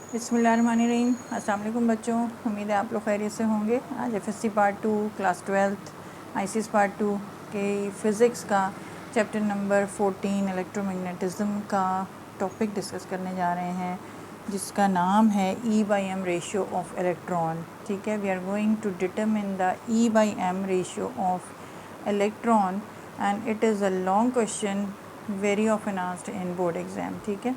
बिस्मिल्लाहिर्रहमानिर्रहीम। अस्सलाम वालेकुम बच्चों, उम्मीद है आप लोग खैरियत से होंगे। आज FSc part 2 class 12th ICS part 2 के फ़िज़िक्स का चैप्टर नंबर 14 इलेक्ट्रोमैग्नेटिज़्म का टॉपिक डिस्कस करने जा रहे हैं, जिसका नाम है E/m रेशियो ऑफ इलेक्ट्रॉन। ठीक है, we are going to determine the E/m ratio of electron and it is a long question very often asked in board exam. ठीक है,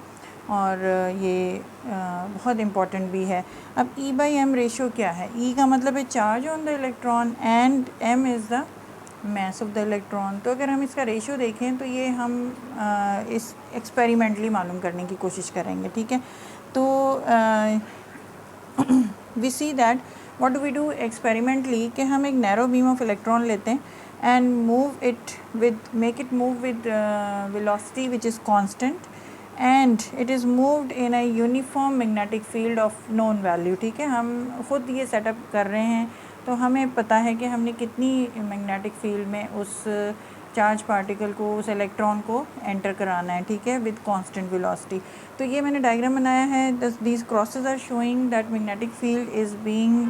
और ये बहुत इम्पॉर्टेंट भी है। अब E/m रेशियो क्या है? E का मतलब है charge on the electron and m is the mass of the electron. तो अगर हम इसका रेशियो देखें तो ये हम इस एक्सपेरिमेंटली मालूम करने की कोशिश करेंगे। ठीक है, तो we see that what do we do experimentally कि हम एक नैरो बीम ऑफ इलेक्ट्रॉन लेते हैं and move it with make it move with velocity which is constant and it is moved in a uniform magnetic field of known value. ठीक है, हम ख़ुद ये सेटअप कर रहे हैं तो हमें पता है कि हमने कितनी मैग्नेटिक फील्ड में उस चार्ज पार्टिकल को, उस इलेक्ट्रॉन को एंटर कराना है। ठीक है, विद कांस्टेंट वेलोसिटी। तो ये मैंने डायग्राम बनाया है। These crosses are showing that magnetic field is being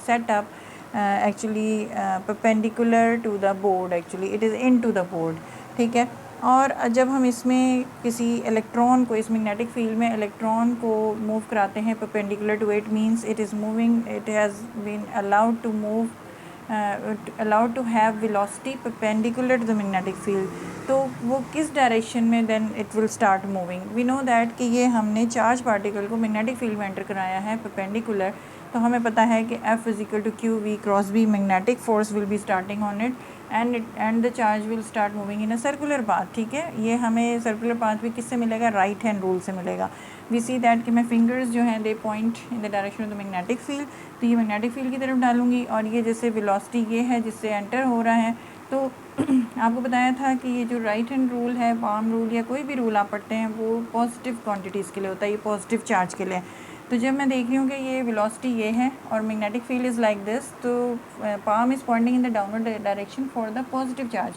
set up actually perpendicular to the board, actually it is into the board. ठीक है, और जब हम इसमें किसी इलेक्ट्रॉन को, इस मैग्नेटिक फील्ड में इलेक्ट्रॉन को मूव कराते हैं perpendicular to it, means it is moving, it has been allowed to move, allowed to have velocity perpendicular to the magnetic field. तो वो किस डायरेक्शन में then it will start moving. We know that कि ये हमने charge particle को magnetic field में enter कराया है परपेंडिकुलर, तो हमें पता है कि F = QV cross B magnetic force will be starting on it and the charge will start moving in a circular path. ठीक है, ये हमें सर्कुलर पाथ भी किससे मिलेगा? राइट हैंड रूल से मिलेगा। वी सी दैट कि मैं फिंगर्स जो हैं they point in the direction of the magnetic field, तो ये मैग्नेटिक फील्ड की तरफ डालूंगी और ये जैसे वेलोसिटी ये है जिससे एंटर हो रहा है। तो आपको बताया था कि ये जो राइट हैंड रूल है, पाम रूल या कोई भी रूल आप पढ़ते हैं, वो पॉजिटिव क्वांटिटीज़ के लिए होता है, ये पॉजिटिव चार्ज के लिए। तो जब मैं देख रही हूँ कि ये वेलोसिटी ये है और magnetic field is like this, तो palm is pointing in the downward direction for the positive charge,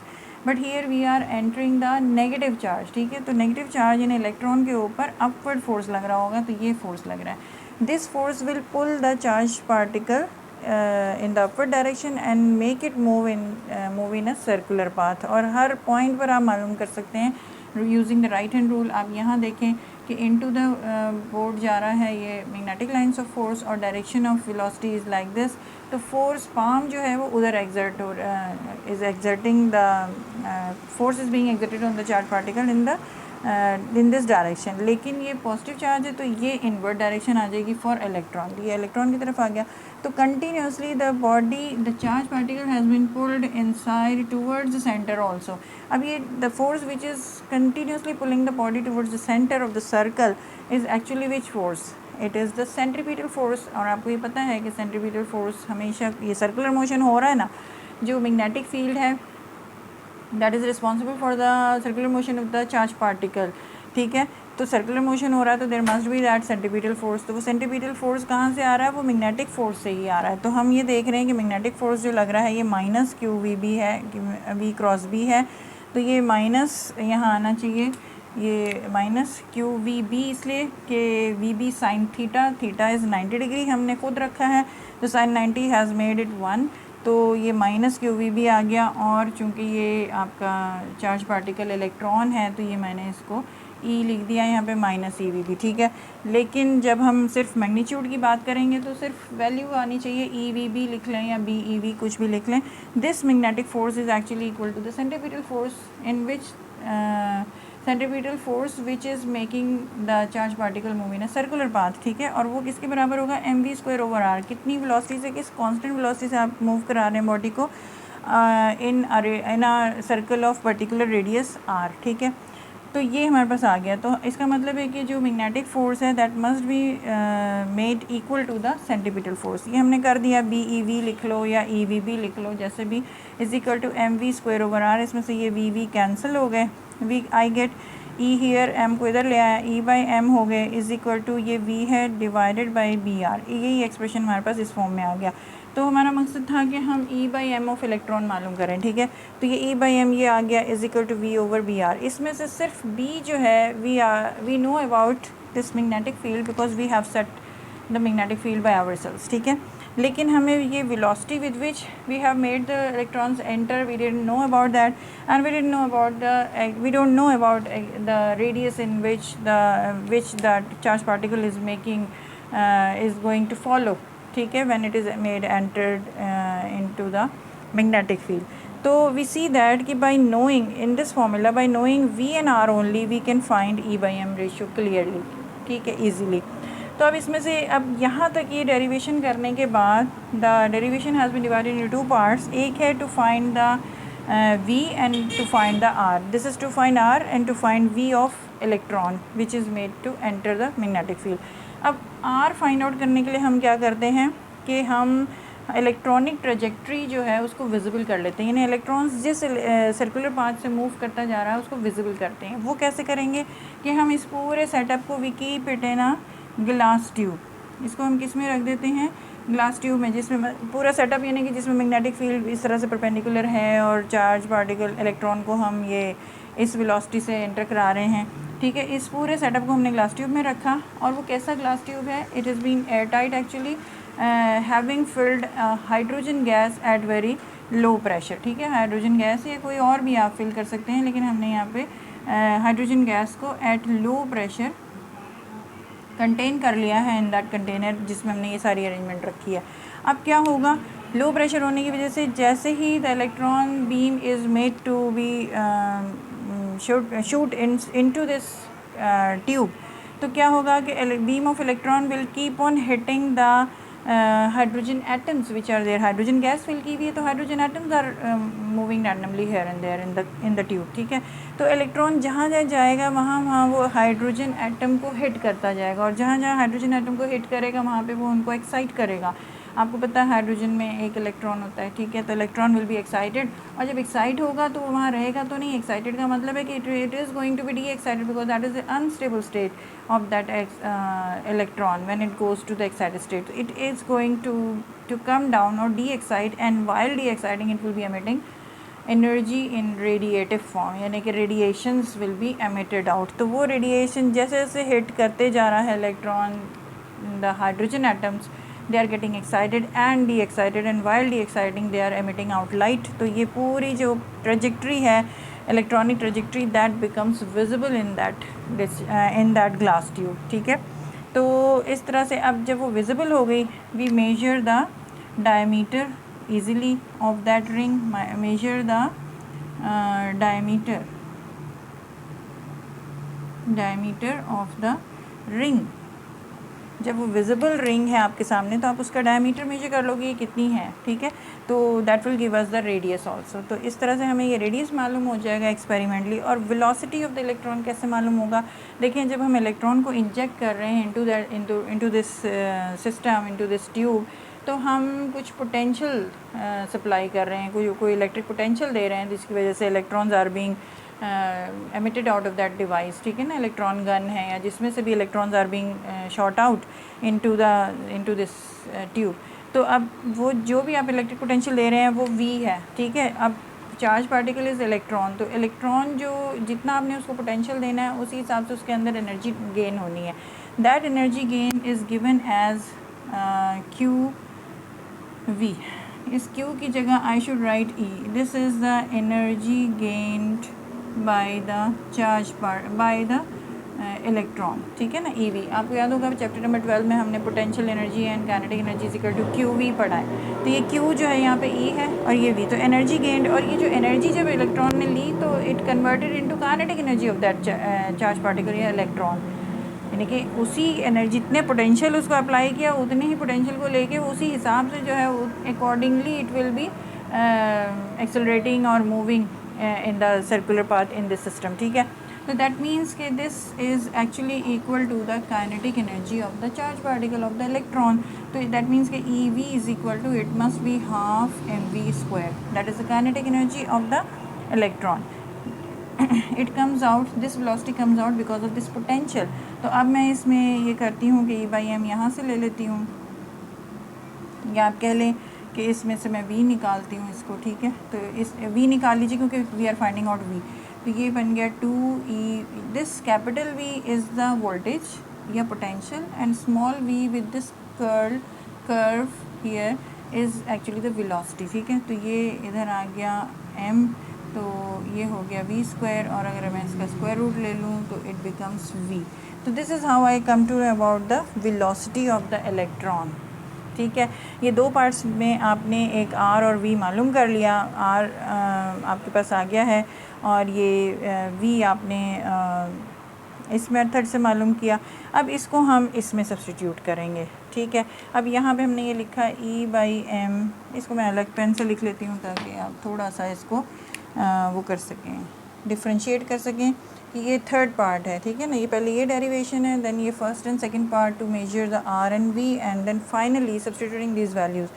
but here we are entering the negative charge. ठीक है, तो नेगेटिव चार्ज इन इलेक्ट्रॉन के ऊपर अपवर्ड फोर्स लग रहा होगा, तो ये फोर्स लग रहा है। This force will pull the charge particle in the upward direction and make it move in a circular path. और हर पॉइंट पर आप मालूम कर सकते हैं using the right hand rule. आप यहाँ देखें कि इनटू द बोर्ड जा रहा है ये मैग्नेटिक लाइंस ऑफ फोर्स और direction of velocity is like this. तो फोर्स पाम जो है वो उधर एग्जर्ट हो is exerting the force is being exerted on the charge particle in this direction. लेकिन ये पॉजिटिव चार्ज है तो ये इनवर्ड डायरेक्शन आ जाएगी फॉर इलेक्ट्रॉन, ये इलेक्ट्रॉन की तरफ आ गया। तो continuously the charge particle has been pulled inside towards the centre also. अब ये the force which is continuously pulling the body towards the centre of the circle is actually which force? It is the centripetal force. और आपको ये पता है कि centripetal force हमेशा, ये सर्कुलर मोशन हो रहा है ना, जो मैग्नेटिक फील्ड है that is responsible for the circular motion of the charge particle. ठीक है, तो सर्कुलर मोशन हो रहा है तो there must be that centripetal force. तो वो सेंट्रीपिटल फोर्स कहाँ से आ रहा है? वो मैग्नेटिक फोर्स से ही आ रहा है। तो हम ये देख रहे हैं कि मैग्नेटिक फोर्स जो लग रहा है ये -QVB है, V क्रॉस B है। तो ये माइनस यहाँ आना चाहिए, ये -QVB, इसलिए कि VB sine theta, theta is 90 degree हमने खुद रखा है, तो साइन 90 हैज़ मेड इट 1, तो ये -QVB आ गया। और चूँकि ये आपका चार्ज पार्टिकल इलेक्ट्रॉन है तो ये मैंने इसको E लिख दिया यहाँ पे -EVB। ठीक है, लेकिन जब हम सिर्फ मैग्नीट्यूड की बात करेंगे तो सिर्फ वैल्यू आनी चाहिए, EVB लिख लें या BEV कुछ भी लिख लें। This magnetic force is actually equal to the centripetal force in which centripetal force which is making the charge particle move in a circular path. ठीक है, और वो किसके बराबर होगा? mv²/r। कितनी वेलोसिटी से, किस कांस्टेंट वेलोसिटी से आप मूव करा रहे हैं बॉडी को in a circle of particular radius r। ठीक है, तो ये हमारे पास आ गया। तो इसका मतलब है कि जो मैग्नेटिक फोर्स है that must be made equal to the centripetal force. ये हमने कर दिया, BEV लिख लो या EVB लिख लो, जैसे भी, इज इक्वल टू mv²/r। इसमें से ये VV कैंसिल हो गए, I get E here, M को इधर ले आया, E/m हो गए, इज इक्वल टू ये V है डिवाइडेड बाई BR। यही एक्सप्रेशन हमारे पास इस फॉर्म में आ गया। तो हमारा मकसद था कि हम E/m ऑफ इलेक्ट्रॉन मालूम करें। ठीक है, तो ये E/m ये आ गया इज इक्वल टू V/BR। इसमें से सिर्फ B जो है we know about this magnetic field because we have set the magnetic field by ourselves, ठीक है। लेकिन हमें ये velocity with which we have made the electrons enter, we didn't know about that, and we didn't know about we don't know about the radius in which the charge particle is making is going to follow, ठीक है, when it is made entered into the magnetic field. तो we see that कि by knowing in this formula, by knowing V and R only, we can find E by M ratio clearly, ठीक है, easily. तो अब इसमें से अब यहाँ तक ये डेरिवेशन करने के बाद the derivation has been divided into 2 parts. एक है to find the V and to find the R. This is to find R and to find V of electron which is made to enter the magnetic field. अब R find out करने के लिए हम क्या करते हैं कि हम इलेक्ट्रॉनिक ट्रेजेक्ट्री जो है उसको विजिबल कर लेते हैं, यानी इलेक्ट्रॉन्स जिस सर्कुलर पाथ से मूव करता जा रहा है उसको विजिबल करते हैं. वो कैसे करेंगे कि हम इस पूरे सेटअप को we keep it in a glass tube. इसको हम किस में रख देते हैं, ग्लास ट्यूब में, जिसमें पूरा सेटअप यानी कि जिसमें मैग्नेटिक फील्ड इस तरह से परपेंडिकुलर है और चार्ज पार्टिकल इलेक्ट्रॉन को हम ये इस वेलोसिटी से एंटर करा रहे हैं, ठीक है. इस पूरे सेटअप को हमने ग्लास ट्यूब में रखा. और वो कैसा ग्लास ट्यूब है, it is been air tight actually, having filled hydrogen gas at very low pressure, ठीक है. हाइड्रोजन गैस या कोई और भी आप फिल कर सकते हैं, लेकिन हमने यहाँ पे हाइड्रोजन गैस को एट लो प्रेशर कंटेन कर लिया है इन दैट कंटेनर जिसमें हमने ये सारी अरेंजमेंट रखी है. अब क्या होगा, लो प्रेशर होने की वजह से जैसे ही the electron beam is made to be shoot into this tube, तो क्या होगा कि beam of electron will keep on hitting the hydrogen atoms which are there. hydrogen gas fill की हुई है, तो hydrogen atoms are moving randomly here and there in the tube, ठीक है. तो इलेक्ट्रॉन जहाँ जहाँ जाएगा वहाँ वो हाइड्रोजन एटम को हिट करता जाएगा, और जहाँ जहाँ हाइड्रोजन एटम को हिट करेगा वहाँ पे वो उनको एक्साइट करेगा. आपको पता है हाइड्रोजन में एक इलेक्ट्रॉन होता है, ठीक है. तो इलेक्ट्रॉन विल बी एक्साइटेड, और जब एक्साइट होगा तो वो वहाँ रहेगा तो नहीं. एक्साइटेड का मतलब है कि it is going to be de excited because that is the unstable state of that electron when it goes to the excited state. It is going to come down or de-excite, and while de-exciting it will be emitting energy in radiative form, यानी कि radiations will be emitted out. तो वो radiation जैसे जैसे hit करते जा रहा है electron, the hydrogen atoms they are getting excited and de-excited, and while de-exciting they are emitting out light. तो ये पूरी जो trajectory है electronic trajectory that becomes visible in that glass tube, ठीक है. तो इस तरह से अब जब वो विजिबल हो गई, we measure the diameter easily of that ring, measure the diameter of the ring. जब वो विजिबल रिंग है आपके सामने तो आप उसका डायमीटर मेजर कर लोगे कितनी है, ठीक है. तो that will give us the radius also. तो इस तरह से हमें ये रेडियस मालूम हो जाएगा एक्सपेरिमेंटली. और वेलोसिटी ऑफ द इलेक्ट्रॉन कैसे मालूम होगा, देखिए जब हम इलेक्ट्रॉन को इंजेक्ट कर रहे हैं into this system, into this tube, तो हम कुछ पोटेंशियल सप्लाई कर रहे हैं, कोई इलेक्ट्रिक पोटेंशियल दे रहे हैं जिसकी वजह से electrons are being emitted out of that device, ठीक है ना. इलेक्ट्रॉन गन है या जिसमें से भी electrons are being shot out into this tube. तो अब वो जो भी आप इलेक्ट्रिक पोटेंशियल दे रहे हैं वो V है, ठीक है. अब चार्ज पार्टिकल इज़ इलेक्ट्रॉन, तो इलेक्ट्रॉन जो जितना आपने उसको पोटेंशियल देना है उसी हिसाब से उसके अंदर एनर्जी गेन होनी है. That energy gain is given as QV. इस Q की जगह I should write E. This is the energy gained by the electron, ठीक है ना. EV आपको याद होगा चैप्टर नंबर 12 में हमने potential energy and kinetic energy equal to QV पढ़ा है. तो ये Q जो है यहाँ पे E है और ये V. तो एनर्जी गेन्ड, और ये जो एनर्जी जब इलेक्ट्रॉन ने ली तो it converted into kinetic energy of that charge particle या इलेक्ट्रॉन, यानी कि उसी एनर्जी जितने पोटेंशियल उसको अप्लाई किया उतने ही पोटेंशियल को लेके उसी हिसाब से जो है accordingly it will be accelerating और moving in the circular path in this system, ठीक है. So that means कि this is actually equal to the kinetic energy of the charge particle of the electron. तो that means कि EV is equal to, it must be half mv square, that is the kinetic energy of the electron. It comes out, this velocity comes out because of this potential. तो अब मैं इसमें ये करती हूँ कि E by m यहाँ से ले लेती हूँ, या आप कह लें कि इसमें से मैं V निकालती हूँ इसको, ठीक है. तो इस V निकाल लीजिए क्योंकि we are finding out V. तो ये बन गया 2E. This capital V is the voltage, या potential, and small v with this curve here is actually the velocity, ठीक है। तो ये इधर आ गया m, तो ये हो गया v स्क्वायर, और अगर मैं इसका स्क्वायर रूट ले लूँ तो इट बिकम्स v। तो this is how I come to about the velocity of the electron, ठीक है। ये दो पार्ट्स में आपने एक r और v मालूम कर लिया, r आपके पास आ गया है, और ये v आपने इस मेथड से मालूम किया। अब इसको हम इसमें सब्स्टिट्यूट करेंगे, ठीक है। अब यहाँ पे हमने ये लिखा E/m, इसको मैं अलग पेन से लिख लेती हूँ ताकि आप थोड़ा सा इसको वो कर सकें, डिफ्रेंशिएट कर सकें कि ये थर्ड पार्ट है, ठीक है ना। ये पहले ये डेरिवेशन है, देन ये first and second part to measure the r and v, and then finally substituting this values.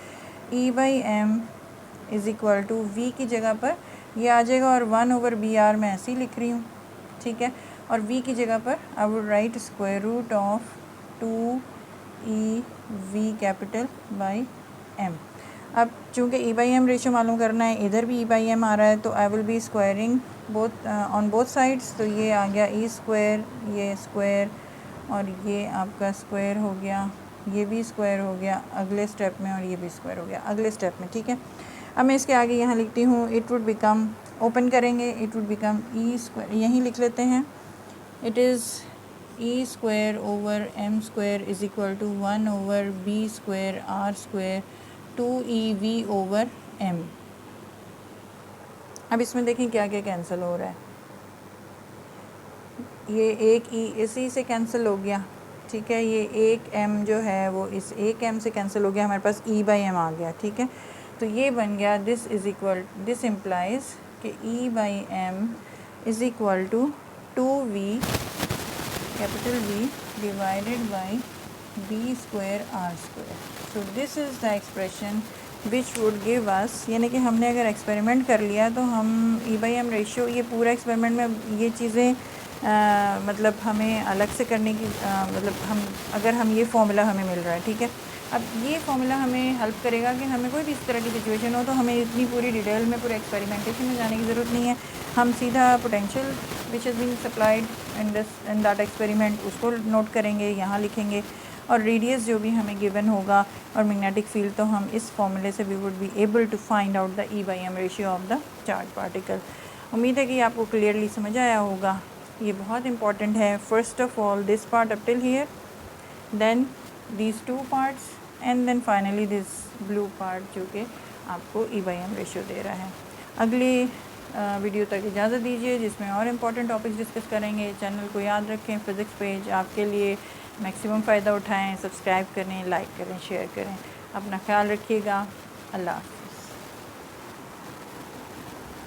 E/m is equal to v की जगह पर ये आ जाएगा, और 1/br मैं ऐसे ही लिख रही हूँ, ठीक है। और v की जगह पर I would write square root of 2e v by m। अब चूँकि E/m रेशो मालूम करना है, इधर भी E/m आ रहा है, तो I will be squaring both on both sides. तो ये आ गया e स्क्वायर, ये स्क्वायर, और ये आपका स्क्वायर हो गया, ये भी स्क्वायर हो गया अगले स्टेप में, और ये भी स्क्वायर हो गया अगले स्टेप में, ठीक है। अब मैं इसके आगे यहाँ लिखती हूँ, इट वुड बिकम, ओपन करेंगे, it would become e square, यहीं लिख लेते हैं, it is e square over m square is equal to 1/b square r square 2ev over m। अब इसमें देखें क्या क्या कैंसिल हो रहा है, ये एक e इसी से कैंसिल हो गया, ठीक है। ये एक m जो है वो इस एक m से कैंसिल हो गया, हमारे पास E/m आ गया, ठीक है। तो ये बन गया, this is equal, this implies कि E/m is equal to 2v capital V divided by b square r square. So this is the expression which would give us, यानी कि हमने अगर एक्सपेरिमेंट कर लिया तो हम E/m रेशियो, ये पूरा एक्सपेरिमेंट में ये चीज़ें मतलब हमें अलग से करने की मतलब हम ये फार्मूला हमें मिल रहा है, ठीक है। अब ये फार्मूला हमें हेल्प करेगा कि हमें कोई भी इस तरह की सिचुएशन हो तो हमें इतनी पूरी डिटेल में पूरे एक्सपेरिमेंटेशन में जाने की ज़रूरत नहीं है। हम सीधा potential which has been supplied in that experiment उसको नोट करेंगे, यहाँ लिखेंगे, और रेडियस जो भी हमें गिवन होगा और मैग्नेटिक फील्ड, तो हम इस फॉर्मूले से we would be able to find out the E/m ratio of the charge particle. उम्मीद है कि आपको क्लियरली समझ आया होगा। ये बहुत इंपॉर्टेंट है। First of all this part up till here, then these two parts, and then finally this blue part जो कि आपको E/m रेशियो दे रहा है। अगली वीडियो तक इजाज़त दीजिए जिसमें और इम्पॉर्टेंट टॉपिक्स डिस्कस करेंगे। चैनल को याद रखें, फ़िज़िक्स पेज आपके लिए मैक्सिमम फ़ायदा उठाएं, सब्सक्राइब करें, लाइक करें, शेयर करें। अपना ख्याल रखिएगा। अल्लाह हाफ़िज़।